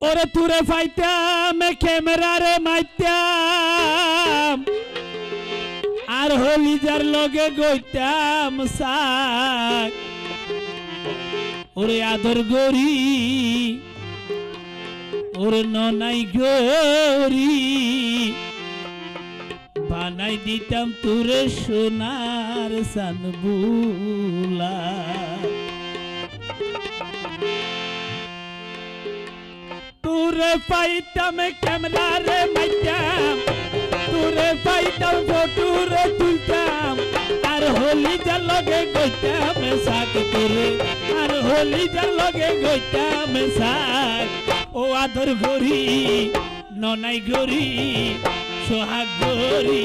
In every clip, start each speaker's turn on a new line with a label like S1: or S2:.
S1: ওরে তুরে ফাইতাম ক্যামেরারে মাইতাম আর হলিজার লগে গইতাম সাক ওরে আদর গরি ওরে ননাই গরি বানাই দিতাম তুরে সোনার সানবুলা তুরে পাইতাম ক্যামেরারে মাইতাম তুরে পাইতাম ফটোরে তুলতাম আর হলিজার লগে গইতাম সাক তুরে আর হলিজার লগে গইতাম সাক ও আদর গরি ননাই গরি সোহাগ গরি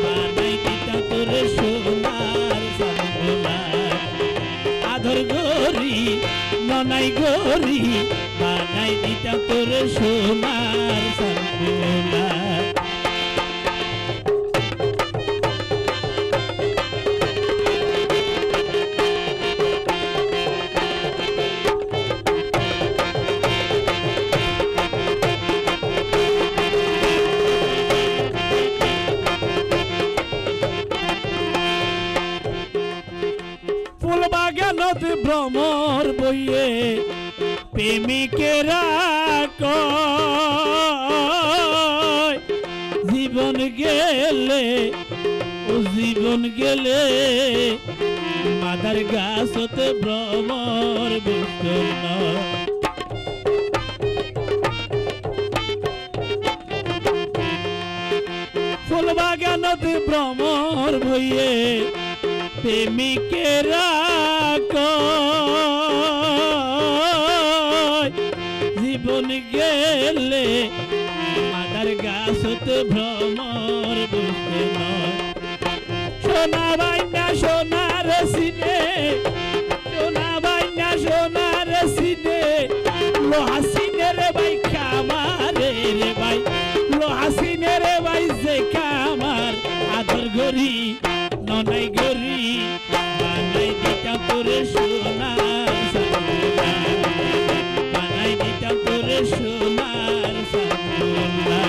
S1: বানাই দিতাম তোরে সোনার সানবুলা আদর গরি ননাই গরি বানাই দিতাম তোরে সোনার সানবুলা ফুলবাগানত ভ্রমর বইয়ে প্রেমিকেরা কয় জীবন গেলে ও জীবন গেলে মাদার গাছতে ভ্রমর বসল ফুলবাগানত ভ্রমর বইয়ে প্রেমিকেরা কয় জীবন গেলে মাদার গাছতে ভ্রমর বসতে নয় সোনা বাইনা সোনার সিনে সোনা বাইনা সোনার সিনে লোহা সিনে রে ভাই খামারে রে ভাই লোহা সিনে রে ভাই যে খামার আদর গরি ননাই গরি বানাই দিতাম তোরে সোনার সানবুলা বানাই দিতাম তোরে সোনার সানবুলা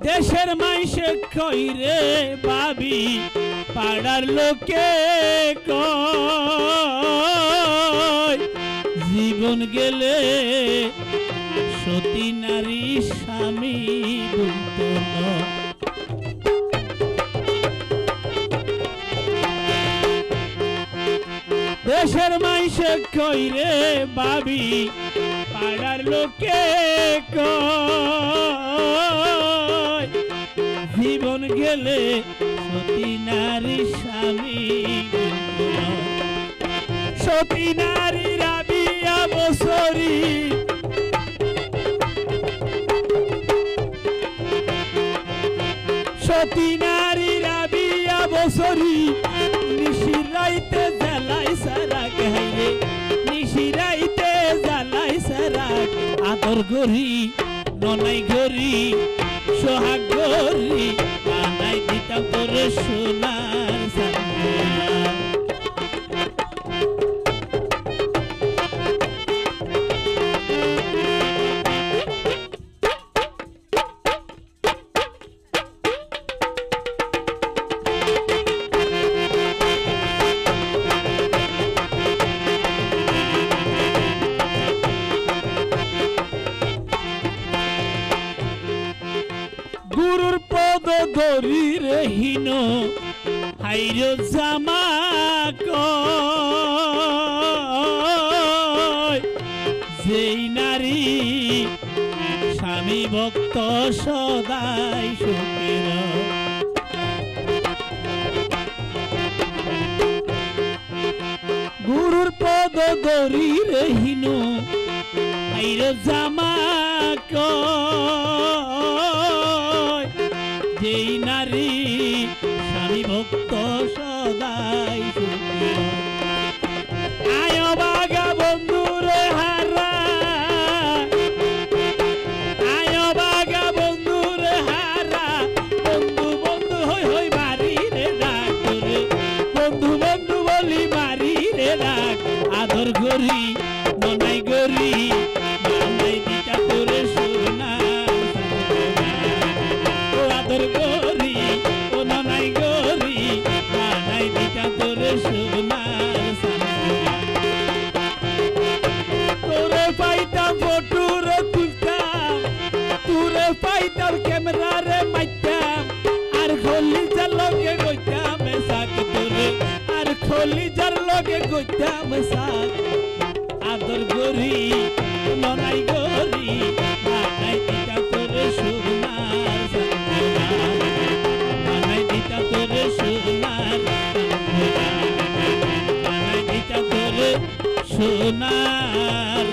S1: দেশের মাইসে কইরে ভাবি পাড়ার লোকে কয় জীবন গেলে সতী নারী স্বামী বলতো না দেশের মাইসে কইরে ভাবি পাড়ার লোকে কয় জীবন গেলে সতী নারী স্বামী সতী নারী রাবিয়া বছরী সতী নারী রাবিয়া বছরী নিশিরাইতে জ্বালাই সারাক হাইরে নিশিরাইতে জ্বালাই সারাক আদর গরি ননাই গরি সোহাগ গরি বানাই দিতাম তোরে সোনার সানবুলা গুরুর পদ ধরি রহিন হাইর জামা কয় যেই নারী স্বামী ভক্ত সদাই সুখের গুরুর পদ ধরি রহিন হাইর জামা কয় যেই নারী স্বামী ভক্ত সদাই সুখী আদর করি ননাই গরি বানাই দিতা তোরে সোনার ও আদর করি ও ননাই গরি বানাই দিতা তোরে সোনার তোরে পাইতাম ফটোরে তুলতাম তোরে পাইতাম ক্যামেরারে মাইতাম আর খলি যার লগে গইতাম সাক তোরে আর খলি যার লগে গইতাম সাক আদর গরি ননাই গরি বানাই দিতা তোরে সোনার বানাই দিতা তোরে সোনার বানাই দিতা তোরে সোনার